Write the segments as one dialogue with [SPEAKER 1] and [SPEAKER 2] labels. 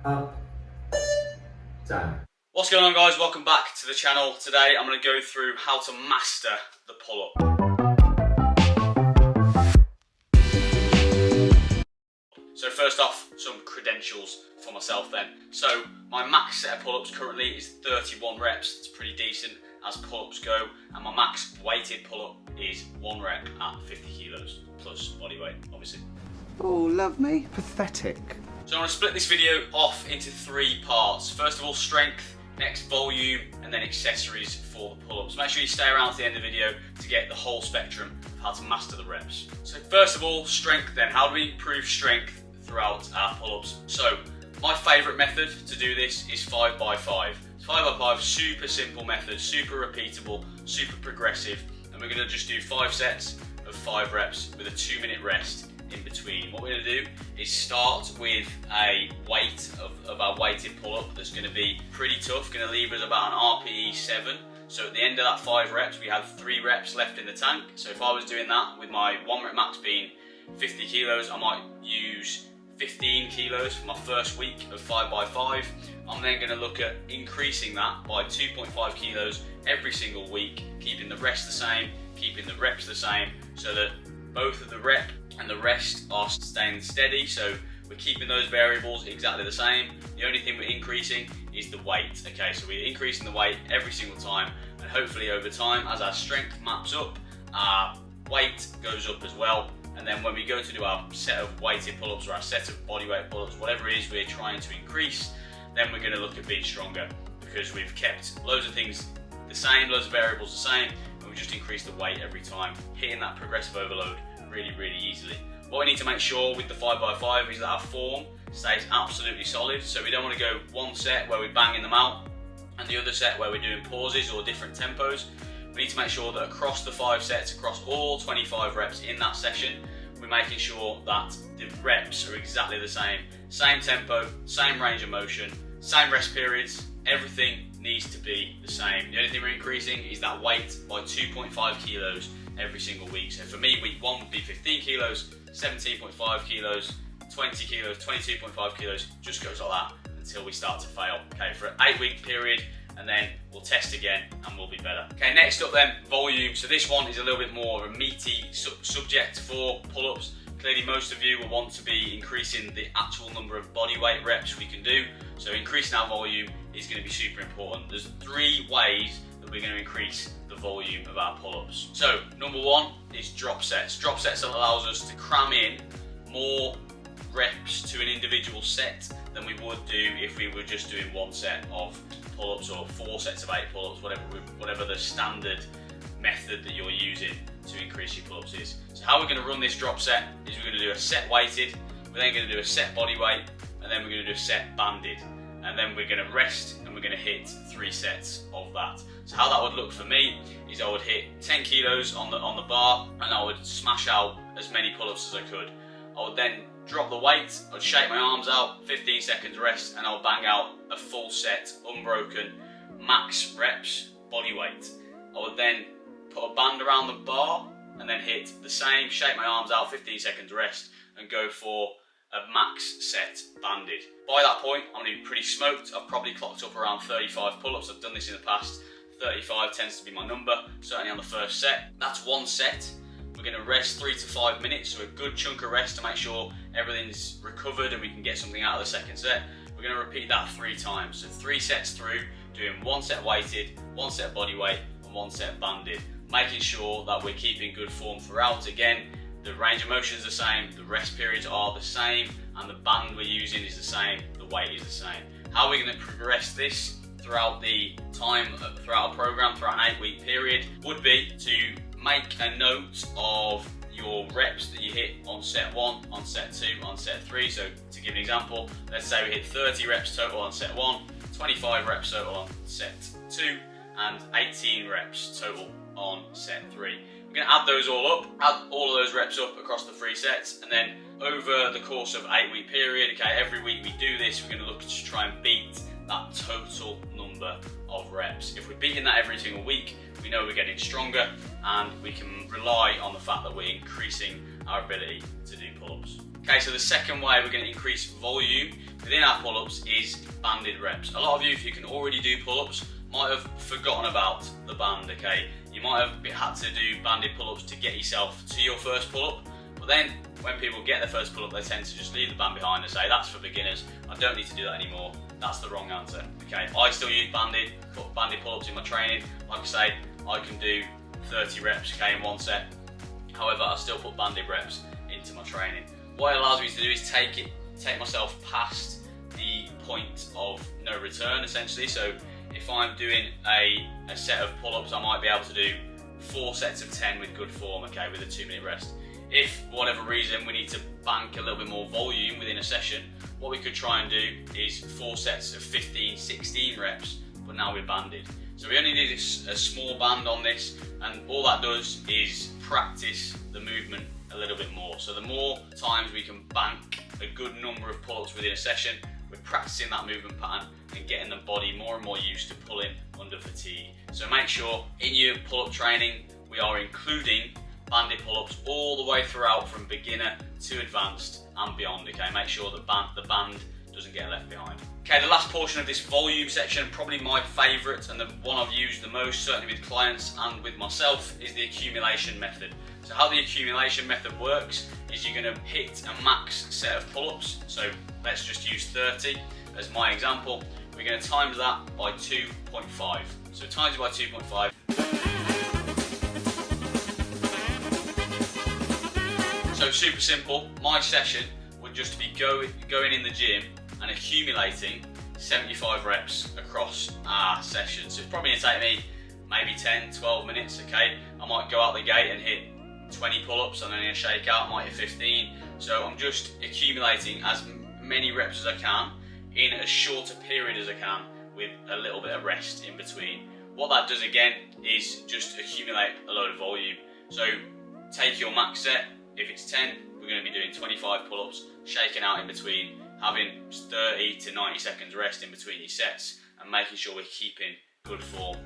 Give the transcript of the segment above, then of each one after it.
[SPEAKER 1] up, down.
[SPEAKER 2] What's going on, guys? Welcome back to the channel. Today I'm going to go through how to master the pull-up. So first off, some credentials for myself then. So my max set of pull-ups currently is 31 reps. It's pretty decent as pull-ups go, and my max weighted pull-up is 1 rep at 50 kilos plus body weight, obviously.
[SPEAKER 3] Oh, love me. Pathetic.
[SPEAKER 2] So I'm going to split this video off into 3 parts. First of all, strength, next volume, and then accessories for the pull-ups. Make sure you stay around to the end of the video to get the whole spectrum of how to master the reps. So first of all, strength then. How do we improve strength throughout our pull-ups? So my favourite method to do this is 5x5. 5x5, super simple method, super repeatable, super progressive, and we're going to just do 5 sets of 5 reps with a 2-minute rest in between. What we're going to do is start with a weight of our weighted pull-up that's going to be pretty tough, going to leave us about an RPE 7. So at the end of that 5 reps, we have 3 reps left in the tank. So if I was doing that with my 1 rep max being 50 kilos, I might use 15 kilos for my first week of 5x5. I'm then going to look at increasing that by 2.5 kilos every single week, keeping the rest the same, keeping the reps the same, so that both of the rep and the rest are staying steady. So we're keeping those variables exactly the same. The only thing we're increasing is the weight. Okay, so we're increasing the weight every single time, and hopefully over time, as our strength maps up, our weight goes up as well. And then when we go to do our set of weighted pull-ups or our set of bodyweight pull-ups, whatever it is we're trying to increase, then we're going to look at being stronger, because we've kept loads of things the same, loads of variables the same, and we just increase the weight every time, hitting that progressive overload really, really easily. What we need to make sure with the 5x5 is that our form stays absolutely solid. So we don't want to go one set where we're banging them out and the other set where we're doing pauses or different tempos. We need to make sure that across the 5 sets, across all 25 reps in that session, we're making sure that the reps are exactly the same. Same tempo, same range of motion, same rest periods, everything needs to be the same. The only thing we're increasing is that weight by 2.5 kilos every single week. So for me, week 1 would be 15 kilos, 17.5 kilos, 20 kilos, 22.5 kilos, just goes like that until we start to fail. Okay, for an 8-week period, and then we'll test again and we'll be better. Okay, next up then, volume. So this one is a little bit more of a meaty subject for pull-ups. Clearly most of you will want to be increasing the actual number of body weight reps we can do. So increasing our volume is going to be super important. There's 3 ways that we're going to increase the volume of our pull-ups. So number 1 is drop sets. Drop sets allows us to cram in more reps to an individual set than we would do if we were just doing 1 set of pull-ups or 4 sets of 8 pull-ups, whatever the standard method that you're using to increase your pull-ups is. So how we're going to run this drop set is we're going to do a set weighted, we're then going to do a set body weight, and then we're going to do a set banded, and then we're going to rest and we're going to hit 3 sets of that. So how that would look for me is I would hit 10 kilos on the bar, and I would smash out as many pull-ups as I could. I would then drop the weight, I'd shake my arms out, 15 seconds rest, and I'll bang out a full set, unbroken, max reps, body weight. I would then put a band around the bar and then hit the same, shake my arms out, 15 seconds rest, and go for a max set banded. By that point, I'm going to be pretty smoked. I've probably clocked up around 35 pull-ups. I've done this in the past. 35 tends to be my number, certainly on the first set. That's 1 set. We're going to rest 3 to 5 minutes, so a good chunk of rest to make sure everything's recovered and we can get something out of the second set. We're going to repeat that 3 times. So 3 sets through, doing 1 set weighted, 1 set body weight, and 1 set banded. Making sure that we're keeping good form throughout. Again, the range of motion is the same, the rest periods are the same, and the band we're using is the same, the weight is the same. How are we going to progress this throughout the time, throughout a program, throughout an 8-week period, would be to make a note of your reps that you hit on set 1, on set 2, on set 3. So to give an example, let's say we hit 30 reps total on set 1, 25 reps total on set 2, and 18 reps total on set 3. We're going to add those all up, add all of those reps up across the 3 sets, and then over the course of an 8-week period, okay, every week we do this, we're going to look to try and beat that total number of reps. If we're beating that every single week, we know we're getting stronger, and we can rely on the fact that we're increasing our ability to do pull-ups. Okay, so the second way we're going to increase volume within our pull-ups is banded reps. A lot of you, if you can already do pull-ups, might have forgotten about the band, okay? You might have had to do banded pull-ups to get yourself to your first pull-up, but then when people get their first pull-up, they tend to just leave the band behind and say, that's for beginners, I don't need to do that anymore. That's the wrong answer, okay? I still use put banded pull-ups in my training. Like I say, I can do 30 reps, okay, in one set. However, I still put banded reps into my training. What it allows me to do is take myself past the point of no return, essentially. So if I'm doing a set of pull-ups, I might be able to do 4 sets of 10 with good form, okay, with a 2-minute rest. If for whatever reason we need to bank a little bit more volume within a session, what we could try and do is 4 sets of 15, 16 reps, but now we're banded. So we only need a small band on this, and all that does is practice the movement a little bit more. So the more times we can bank a good number of pull-ups within a session, we're practicing that movement pattern and getting the body more and more used to pulling under fatigue. So make sure in your pull-up training we are including banded pull-ups all the way throughout, from beginner to advanced and beyond, okay? Make sure that the band doesn't get left behind. Okay, the last portion of this volume section, probably my favourite and the one I've used the most, certainly with clients and with myself, is the accumulation method. So how the accumulation method works is you're going to hit a max set of pull-ups. So let's just use 30 as my example. We're going to times that by 2.5. So times it by 2.5. So super simple. My session would just be going in the gym and accumulating 75 reps across our session. So it's probably going to take me maybe 10, 12 minutes, okay? I might go out the gate and hit 20 pull-ups and then a shake out, I might hit 15. So I'm just accumulating as many reps as I can in as short a period as I can with a little bit of rest in between. What that does again is just accumulate a load of volume. So take your max set, if it's 10, we're going to be doing 25 pull-ups, shaking out in between, having 30 to 90 seconds rest in between your sets, and making sure we're keeping good form.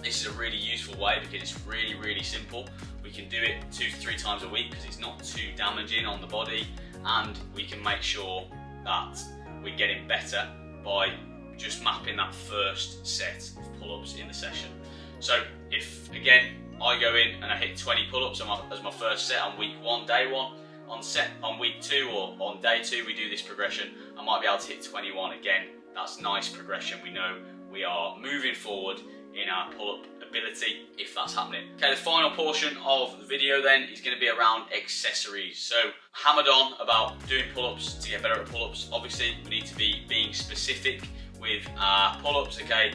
[SPEAKER 2] This is a really useful way because it's really, really simple. We can do it 2 to 3 times a week because it's not too damaging on the body, and we can make sure that we're getting better by just mapping that first set of pull-ups in the session. So if, again, I go in and I hit 20 pull-ups as my first set on week 1, day 1, on week 2 or on day 2 we do this progression, I might be able to hit 21 again. That's nice progression. We know we are moving forward in our pull-up ability if that's happening. Okay, the final portion of the video then is going to be around accessories. So hammered on about doing pull-ups to get better at pull-ups. Obviously we need to be being specific with our pull-ups, okay?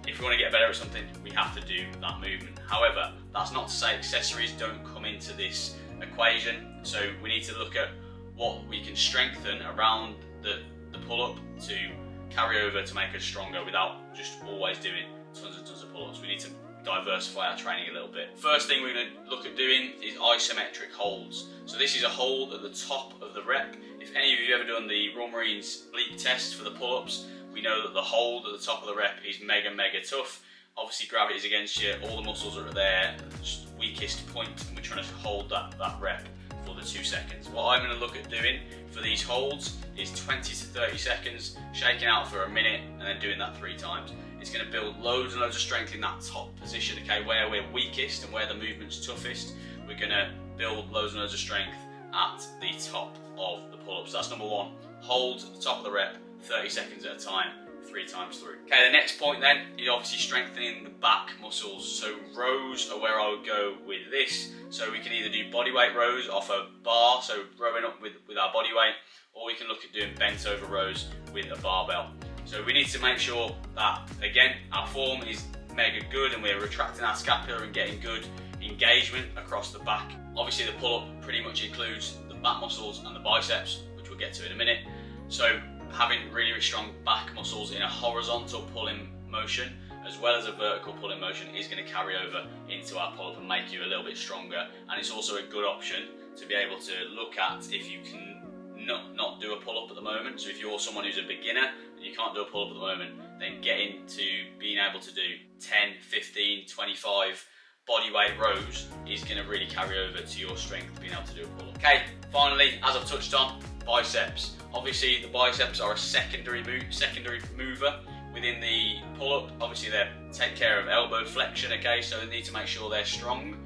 [SPEAKER 2] If we want to get better at something, we have to do that movement. However, that's not to say accessories don't come into this equation. So we need to look at what we can strengthen around the pull-up to carry over to make us stronger without just always doing tons and tons of pull-ups. We need to diversify our training a little bit. First thing we're going to look at doing is isometric holds. So this is a hold at the top of the rep. If any of you have ever done the Royal Marines bleep test for the pull-ups, we know that the hold at the top of the rep is mega tough. Obviously gravity is against you, all the muscles are at their weakest point, and we're trying to hold that rep for the 2 seconds. What I'm going to look at doing for these holds is 20 to 30 seconds, shaking out for a minute and then doing that 3 times. It's going to build loads and loads of strength in that top position, okay, where we're weakest and where the movement's toughest. We're going to build loads and loads of strength at the top of the pull-ups. That's number 1. Hold at the top of the rep, 30 seconds at a time, 3 times through. Okay, the next point then is obviously strengthening the back muscles. So rows are where I would go with this. So we can either do bodyweight rows off a bar, so rowing up with our body weight, or we can look at doing bent over rows with a barbell. So we need to make sure that, again, our form is mega good and we're retracting our scapula and getting good engagement across the back. Obviously the pull-up pretty much includes the back muscles and the biceps, which we'll get to in a minute. So having really strong back muscles in a horizontal pulling motion as well as a vertical pulling motion is going to carry over into our pull-up and make you a little bit stronger. And it's also a good option to be able to look at if you can not do a pull-up at the moment. So if you're someone who's a beginner and you can't do a pull-up at the moment, then get into being able to do 10, 15, 25 body weight rows is going to really carry over to your strength being able to do a pull-up. Okay, finally, as I've touched on, biceps. Obviously the biceps are a secondary mover within the pull-up. Obviously they take care of elbow flexion, okay, so they need to make sure they're strong.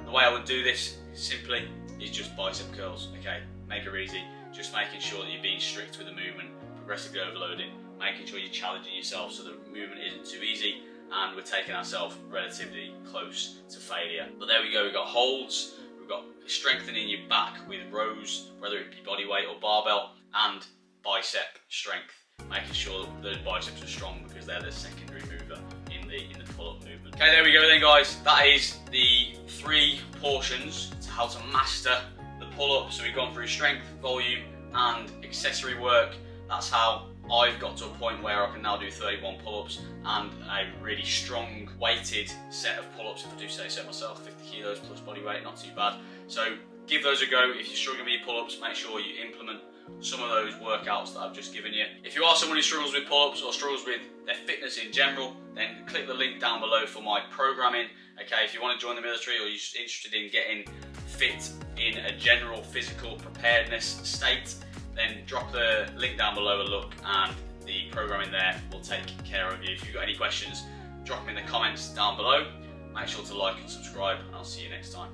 [SPEAKER 2] The way I would do this simply is just bicep curls, okay, make it easy, just making sure that you're being strict with the movement, progressively overloading, making sure you're challenging yourself so the movement isn't too easy, and we're taking ourselves relatively close to failure. But there we go, we've got holds, we've got strengthening your back with rows, whether it be body weight or barbell, and bicep strength, making sure that those biceps are strong because they're the secondary mover in the pull-up movement. Okay, there we go then guys, that is the 3 portions to how to master the pull-up. So we've gone through strength, volume and accessory work. That's how I've got to a point where I can now do 31 pull-ups and a really strong weighted set of pull-ups, if I do say so myself, 50 kilos plus body weight, not too bad. So give those a go. If you're struggling with your pull-ups, make sure you implement some of those workouts that I've just given you. If you are someone who struggles with pull-ups or struggles with their fitness in general, then click the link down below for my programming. Okay, if you want to join the military or you're interested in getting fit in a general physical preparedness state, then drop the link down below a look and the programming there will take care of you. If you've got any questions, drop them in the comments down below. Make sure to like and subscribe and I'll see you next time.